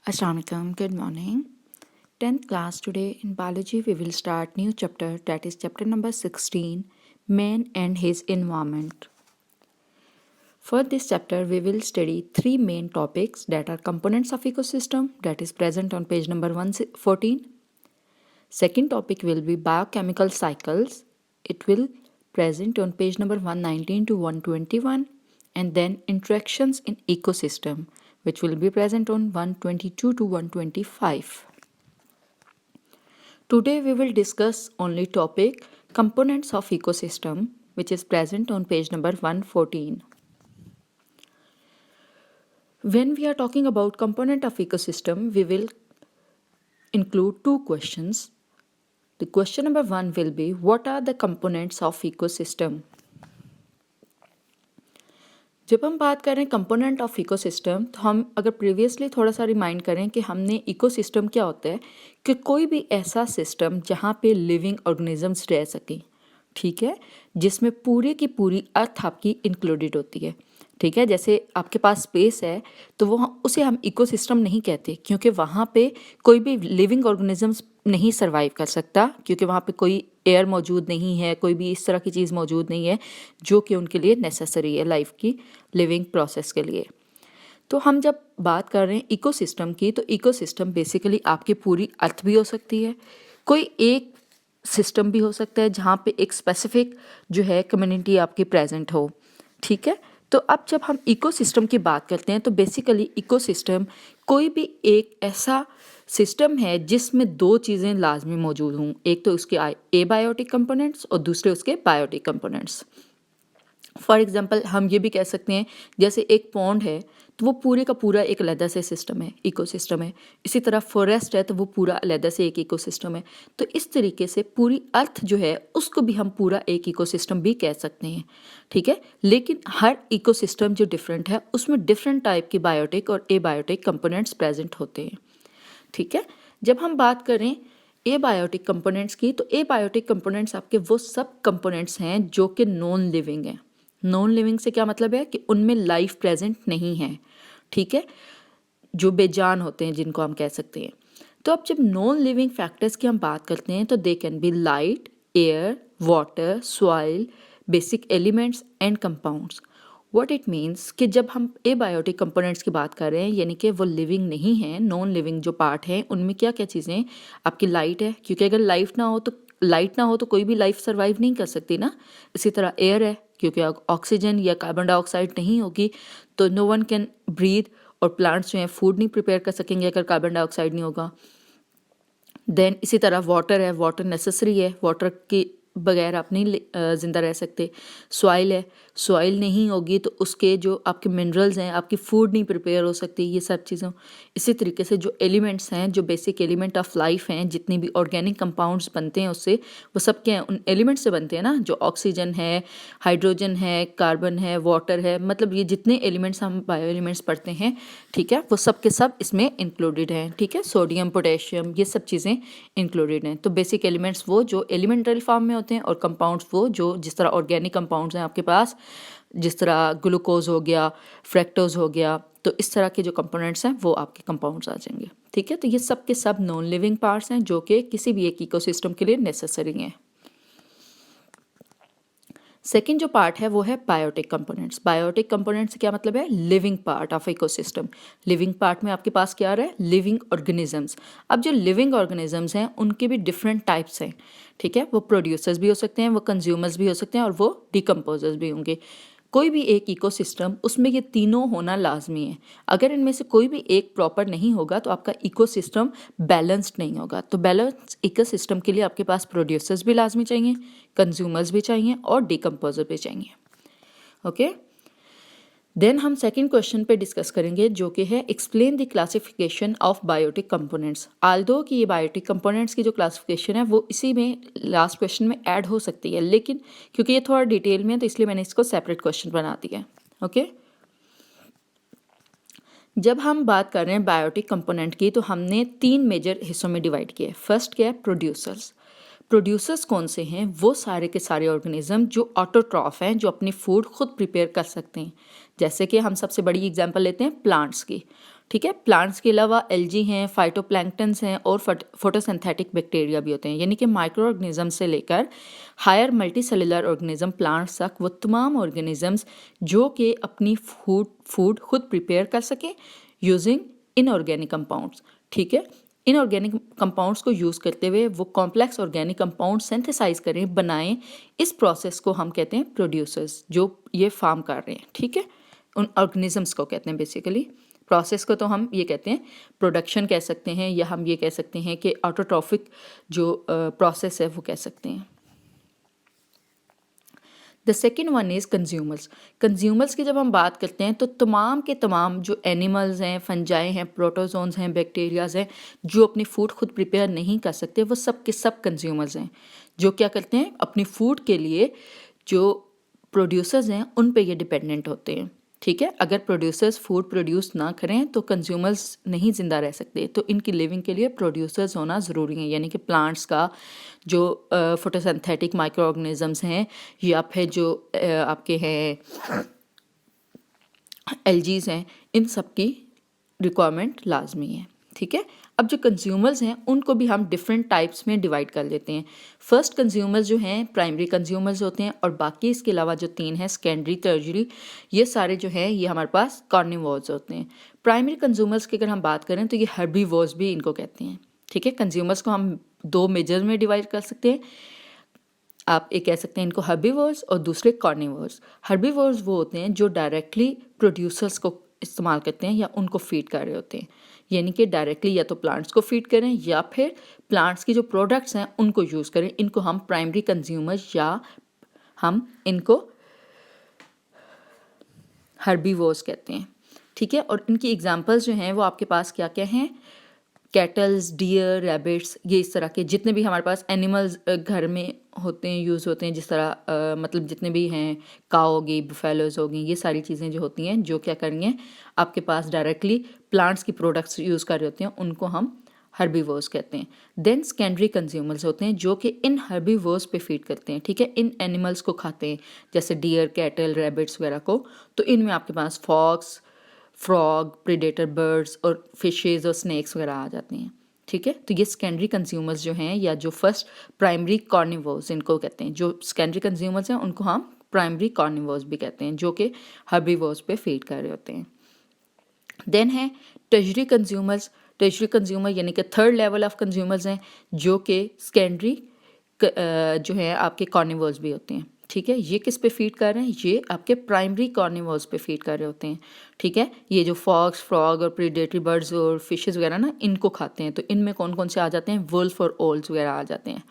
Assalamualaikum, good morning. 10th class today in biology we will start new chapter, that is chapter number 16, Man and his environment. For this chapter we will study three main topics that are components of ecosystem, that is present on page number 114. Second topic will be biochemical cycles. It will present on page number 119 to 121, and then interactions in ecosystem, which will be present on 122 to 125. Today we will discuss only topic components of ecosystem, which is present on page number 114. When we are talking about component of ecosystem, we will include two questions. The question number 1 will be, what are the components of ecosystem? जब हम बात करें component of ecosystem, तो हम अगर previously थोड़ा सा remind करें कि हमने इकोसिस्टम क्या होता है कि कोई भी ऐसा सिस्टम जहाँ पे लिविंग ऑर्गेनिजम्स रह सकें, ठीक है, जिसमें पूरी की पूरी अर्थ आपकी इंक्लूडेड होती है, ठीक है। जैसे आपके पास स्पेस है तो वो उसे हम इकोसिस्टम नहीं कहते, क्योंकि वहाँ पे कोई भी लिविंग ऑर्गेनिजम्स नहीं सर्वाइव कर सकता, क्योंकि वहाँ पे कोई एयर मौजूद नहीं है, कोई भी इस तरह की चीज़ मौजूद नहीं है जो कि उनके लिए नेसेसरी है लाइफ की लिविंग प्रोसेस के लिए। तो हम जब बात कर रहे हैं इकोसिस्टम की, तो इकोसिस्टम बेसिकली आपकी पूरी अर्थ भी हो सकती है, कोई एक सिस्टम भी हो सकता है जहाँ पे एक स्पेसिफिक जो है कम्युनिटी आपकी प्रेजेंट हो, ठीक है। तो अब जब हम इकोसिस्टम की बात करते हैं तो बेसिकली इकोसिस्टम कोई भी एक ऐसा सिस्टम है जिसमें दो चीज़ें लाजमी मौजूद हों, एक तो उसके एबायोटिक कंपोनेंट्स और दूसरे उसके बायोटिक कंपोनेंट्स। फॉर एग्जांपल हम ये भी कह सकते हैं, जैसे एक पॉन्ड है तो वो पूरे का पूरा एक अलग से सिस्टम है, इकोसिस्टम है। इसी तरह फॉरेस्ट है तो वो पूरा अलग से एक इकोसिस्टम है। तो इस तरीके से पूरी अर्थ जो है उसको भी हम पूरा एक इकोसिस्टम भी कह सकते हैं, ठीक है। लेकिन हर इकोसिस्टम जो डिफरेंट है उसमें डिफरेंट टाइप की बायोटिक और एबायोटिक कंपोनेंट्स प्रेजेंट होते हैं, ठीक है। जब हम बात करें एबायोटिक कंपोनेंट्स की, तो एबायोटिक कंपोनेंट्स आपके वो सब कंपोनेंट्स हैं जो कि नॉन लिविंग हैं। नॉन लिविंग से क्या मतलब है कि उनमें लाइफ प्रेजेंट नहीं है, ठीक है, जो बेजान होते हैं जिनको हम कह सकते हैं। तो अब जब नॉन लिविंग फैक्टर्स की हम बात करते हैं तो they can be light, air, water, soil, basic elements and compounds. What it means कि जब हम एबायोटिक कंपोनेंट्स की बात कर रहे हैं, यानी कि वो लिविंग नहीं है, नॉन लिविंग जो पार्ट है उनमें क्या क्या चीज़ें, आपकी लाइट है, क्योंकि अगर लाइट ना हो तो कोई भी लाइफ सर्वाइव नहीं कर सकती ना। इसी तरह एयर है, क्योंकि ऑक्सीजन या कार्बन डाइऑक्साइड नहीं होगी तो नो वन कैन ब्रीथ, और प्लांट्स जो हैं फूड नहीं प्रिपेयर कर सकेंगे अगर कार्बन डाइऑक्साइड नहीं होगा। देन इसी तरह वाटर है, वाटर नेसेसरी है, वाटर के बगैर आप नहीं ज़िंदा रह सकते। सॉइल है, सॉइल नहीं होगी तो उसके जो आपके मिनरल्स हैं, आपकी फूड नहीं प्रिपेयर हो सकती, ये सब चीज़ों। इसी तरीके से जो एलिमेंट्स हैं, जो बेसिक एलिमेंट ऑफ लाइफ हैं, जितनी भी ऑर्गेनिक कंपाउंड्स बनते हैं उससे, वो सब क्या हैं, उन एलिमेंट्स से बनते हैं ना, जो ऑक्सीजन है, हाइड्रोजन है, कार्बन है, वाटर है, मतलब ये जितने एलिमेंट्स हम बायो एलिमेंट्स पढ़ते हैं, ठीक है, वो सब के सब इसमें इंक्लूडेड हैं, ठीक है। सोडियम, पोटेशियम, ये सब चीज़ें इंक्लूडेड हैं। तो बेसिक एलिमेंट्स वो जो एलिमेंटल फॉर्म में होते हैं, और कंपाउंड्स वो जो जिस तरह ऑर्गेनिक कंपाउंड्स हैं आपके पास, जिस तरह ग्लूकोज हो गया, फ्रैक्टोज हो गया, तो इस तरह के जो कंपोनेंट्स हैं वो आपके कंपाउंड्स आ जाएंगे, ठीक है। तो ये सब के सब नॉन लिविंग पार्ट्स हैं जो कि किसी भी एक इकोसिस्टम के लिए नेसेसरी हैं। सेकेंड जो पार्ट है वो है बायोटिक कंपोनेंट्स। बायोटिक कंपोनेंट्स से क्या मतलब है, living part of ecosystem. Living part में आपके पास क्या आ रहा है, लिविंग ऑर्गेनिजम्स। अब जो लिविंग ऑर्गेनिजम्स हैं उनके भी डिफरेंट टाइप्स हैं, ठीक है। वो प्रोड्यूसर्स भी हो सकते हैं, वो कंज्यूमर्स भी हो सकते हैं, और वो डिकम्पोजर्स भी होंगे। कोई भी एक इकोसिस्टम, उसमें ये तीनों होना लाजमी है। अगर इनमें से कोई भी एक प्रॉपर नहीं होगा तो आपका इकोसिस्टम बैलेंस्ड नहीं होगा। तो बैलेंस इकोसिस्टम के लिए आपके पास प्रोड्यूसर्स भी लाजमी चाहिए, कंज्यूमर्स भी चाहिए, और डिकम्पोजर भी चाहिए, ओके। देन हम सेकंड क्वेश्चन पे डिस्कस करेंगे जो कि है explain the classification of biotic components. Although कि ये बायोटिक कंपोनेंट्स की जो क्लासिफिकेशन है वो इसी में लास्ट क्वेश्चन में ऐड हो सकती है, लेकिन क्योंकि ये थोड़ा डिटेल में है तो इसलिए मैंने इसको सेपरेट क्वेश्चन बना दिया, ओके। जब हम बात कर रहे हैं बायोटिक कंपोनेंट की, तो हमने तीन मेजर हिस्सों में डिवाइड किया है। फर्स्ट क्या है, प्रोड्यूसर्स। प्रोड्यूसर्स कौन से हैं, वो सारे के सारे ऑर्गेनिज्म जो ऑटोट्रॉफ हैं, जो अपनी फूड खुद प्रिपेयर कर सकते हैं। जैसे कि हम सबसे बड़ी एग्जांपल लेते हैं प्लांट्स की, ठीक है। प्लांट्स के अलावा एल्गी हैं, फाइटोप्लैंक्टन्स हैं और फोटोसिंथेटिक बैक्टीरिया भी होते हैं, यानी कि माइक्रो ऑर्गेनिज्म से लेकर higher multicellular organism plants तक वो तमाम ऑर्गेनिजम्स जो कि अपनी फूड खुद प्रिपेयर कर सकें यूजिंग इनऑर्गेनिक कंपाउंड्स। ठीक है, इनऑर्गेनिक कंपाउंड्स को यूज़ करते हुए वो कॉम्प्लेक्स ऑर्गेनिक कंपाउंड सिंथेसाइज करें, बनाएं। इस प्रोसेस को हम कहते हैं प्रोड्यूसर्स, जो ये फार्म कर रहे हैं। ठीक है, उन ऑर्गेनिजम्स को कहते हैं बेसिकली। प्रोसेस को तो हम ये कहते हैं प्रोडक्शन कह सकते हैं, या हम ये कह सकते हैं कि ऑटोट्रॉफिक जो प्रोसेस है वो कह सकते हैं। The second one is consumers. Consumers की जब हम बात करते हैं तो तमाम के तमाम जो एनिमल्स हैं, फंजाई हैं, प्रोटोजोन्स हैं, बैक्टीरियाज हैं, जो अपनी फूड खुद प्रिपेयर नहीं कर सकते, वो सब के सब कंज्यूमर्स हैं, जो क्या करते हैं अपनी फूड के लिए जो प्रोड्यूसर्स हैं उन पे ये डिपेंडेंट होते हैं। ठीक है, अगर प्रोड्यूसर्स फूड प्रोड्यूस ना करें तो कंज्यूमर्स नहीं ज़िंदा रह सकते, तो इनकी लिविंग के लिए प्रोड्यूसर्स होना ज़रूरी है, यानी कि प्लांट्स का जो फोटोसिंथेटिक माइक्रो ऑर्गेनिजम्स हैं, या फिर जो आपके हैं एल्गीज हैं, इन सब की रिक्वायरमेंट लाजमी है। ठीक है, अब जो कंज्यूमर्स हैं उनको भी हम डिफरेंट टाइप्स में डिवाइड कर लेते हैं। फर्स्ट कंज्यूमर्स जो हैं प्राइमरी कंज्यूमर्स होते हैं, और बाकी इसके अलावा जो तीन हैं सेकेंडरी, टर्जरी, ये सारे जो हैं ये हमारे पास कार्निवोर्स होते हैं। प्राइमरी कंज्यूमर्स की अगर हम बात करें तो ये हर्बीवोर्स भी इनको कहते हैं। ठीक है, कंज्यूमर्स को हम दो मेजर में डिवाइड कर सकते हैं। आप एक कह सकते हैं इनको हर्बीवोर्स और दूसरे कार्निवोर्स। हर्बीवोर्स वो होते हैं जो डायरेक्टली प्रोड्यूसर्स को इस्तेमाल करते हैं या उनको फीड कर रहे होते हैं, यानी कि डायरेक्टली या तो प्लांट्स को फीड करें या फिर प्लांट्स की जो प्रोडक्ट्स हैं उनको यूज़ करें। इनको हम प्राइमरी कंज्यूमर्स या हम इनको हर्बीवोर्स कहते हैं। ठीक है, और इनकी एग्जांपल्स जो हैं वो आपके पास क्या क्या हैं? कैटल्स, डियर, रैबिट्स, ये इस तरह के जितने भी हमारे पास एनिमल्स घर में होते हैं, यूज़ होते हैं, जिस तरह मतलब जितने भी हैं, काऊ होगी, बुफेलोज होगी, ये सारी चीज़ें जो होती हैं जो क्या करेंगे आपके पास डायरेक्टली प्लांट्स की प्रोडक्ट्स यूज़ कर रहे होते हैं, उनको हम हर्बीवोर्स कहते हैं। देन सेकेंडरी कंज्यूमर्स होते हैं जो कि इन हर्बीवोर्स पे फीड करते हैं। ठीक है, इन एनिमल्स को खाते हैं, जैसे डियर, कैटल, रैबिट्स वगैरह को। तो इनमें आपके पास फॉक्स, फ्रॉग, प्रेडेटर बर्ड्स और फिशेज और स्नैक्स वगैरह आ जाते हैं। ठीक है, तो ये सेकेंडरी कंज्यूमर्स जो हैं, या जो फर्स्ट प्राइमरी कार्निवोर्स इनको कहते हैं। जो सेकेंडरी कंज्यूमर्स हैं उनको हम प्राइमरी कार्निवोर्स भी कहते हैं, जो कि हर्बीवोर्स पे फीड कर रहे होते हैं। देन है टर्शरी कंज्यूमर्स। टर्शरी कंज्यूमर यानी कि थर्ड लेवल ऑफ कंज्यूमर्स हैं, जो कि सेकेंडरी जो है आपके कार्निवोर्स भी होते हैं। ठीक है, ये किस पे फीड कर रहे हैं? ये आपके प्राइमरी कार्निवोर्स पे फीड कर रहे होते हैं। ठीक है, ये जो फॉक्स, फ्रॉग और प्रेडेटरी बर्ड्स और फिशेस वगैरह ना, इनको खाते हैं। तो इनमें कौन कौन से आ जाते हैं? वुल्फ और ओल्स वगैरह आ जाते हैं।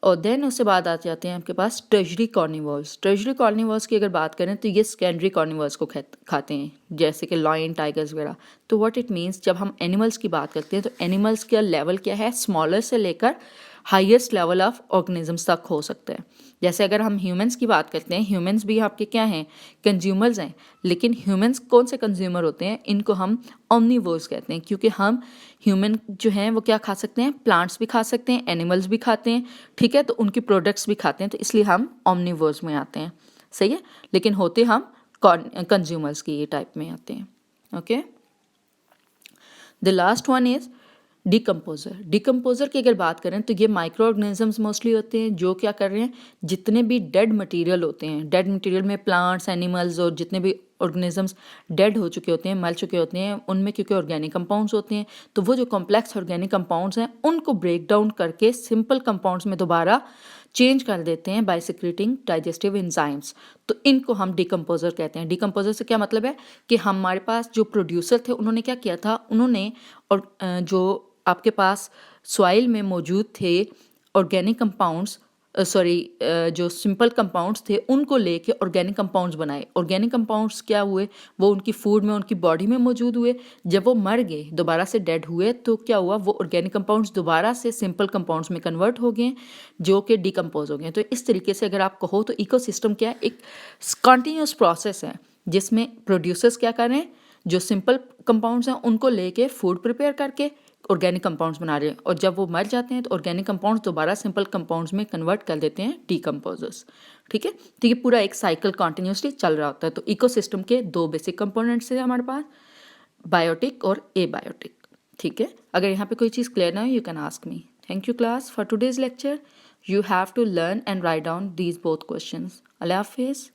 और देन उसके बाद आ जाते हैं आपके पास टर्शरी कार्निवोर्स। टर्शरी कार्निवोर्स की अगर बात करें तो ये सेकेंडरी कार्निवोर्स को खाते हैं, जैसे कि लायन, टाइगर्स वगैरह। तो व्हाट इट मीन्स, जब हम एनिमल्स की बात करते हैं तो एनिमल्स का लेवल क्या है? स्मॉलर से लेकर हाईएस्ट लेवल ऑफ ऑर्गेनिजम्स तक हो सकता है। जैसे अगर हम ह्यूमंस की बात करते हैं, ह्यूमंस भी आपके क्या हैं? कंज्यूमर्स हैं। लेकिन ह्यूमंस कौन से कंज्यूमर होते हैं? इनको हम ओमनीवोर्स कहते हैं, क्योंकि हम ह्यूमन जो हैं वो क्या खा सकते हैं? प्लांट्स भी खा सकते हैं, एनिमल्स भी खाते हैं। ठीक है, तो उनकी प्रोडक्ट्स भी खाते हैं, तो इसलिए हम ओमनीवोर्स में आते हैं। सही है, लेकिन होते हम कंज्यूमर्स की ये टाइप में आते हैं। Okay, the last one is decomposer. Decomposer की अगर बात करें तो ये माइक्रो ऑर्गेनिजम्स मोस्टली होते हैं, जो क्या कर रहे हैं, जितने भी डेड मटेरियल होते हैं, डेड मटेरियल में प्लांट्स, एनिमल्स और जितने भी ऑर्गेनिजम्स डेड हो चुके होते हैं, मर चुके होते हैं, उनमें क्योंकि ऑर्गेनिक कंपाउंड्स होते हैं, तो वो जो कॉम्प्लेक्स ऑर्गेनिक कंपाउंड्स हैं उनको ब्रेक डाउन करके सिंपल कंपाउंड्स में दोबारा चेंज कर देते हैं बाय सिक्रेटिंग डाइजेस्टिव एंजाइम्स। तो इनको हम डिकम्पोजर कहते हैं। डिकम्पोजर से क्या मतलब है कि हमारे पास जो प्रोड्यूसर थे उन्होंने क्या किया था, उन्होंने और जो आपके पास सॉइल में मौजूद थे ऑर्गेनिक कंपाउंड्स, जो सिंपल कंपाउंड्स थे, उनको लेके ऑर्गेनिक कंपाउंड्स बनाए। ऑर्गेनिक कंपाउंड्स क्या हुए, वो उनकी फूड में, उनकी बॉडी में मौजूद हुए। जब वो मर गए, दोबारा से डेड हुए, तो क्या हुआ, वो ऑर्गेनिक कंपाउंड्स दोबारा से सिंपल कंपाउंड्स में कन्वर्ट हो गए, जो कि डिकम्पोज हो गए। तो इस तरीके से अगर आप कहो तो इकोसिस्टम क्या है, एक कॉन्टीन्यूस प्रोसेस है, जिसमें प्रोड्यूसर्स क्या कर रहे हैं, जो सिंपल कंपाउंड्स हैं उनको लेके फूड प्रिपेयर करके ऑर्गेनिक कंपाउंड्स बना रहे हैं, और जब वो मर जाते हैं तो ऑर्गेनिक कंपाउंड्स दोबारा सिंपल कंपाउंड्स में कन्वर्ट कर देते हैं डिकम्पोजर्स। ठीक है, तो ये पूरा एक साइकिल कॉन्टिन्यूसली चल रहा होता है। तो इकोसिस्टम के दो बेसिक कंपोनेंट्स हैं हमारे पास, बायोटिक और एबायोटिक। ठीक है, अगर यहाँ पे कोई चीज़ क्लियर ना हो you can ask me. Thank you class for today's lecture. You have to learn and write down these both questions. अल्लाह हाफिज़।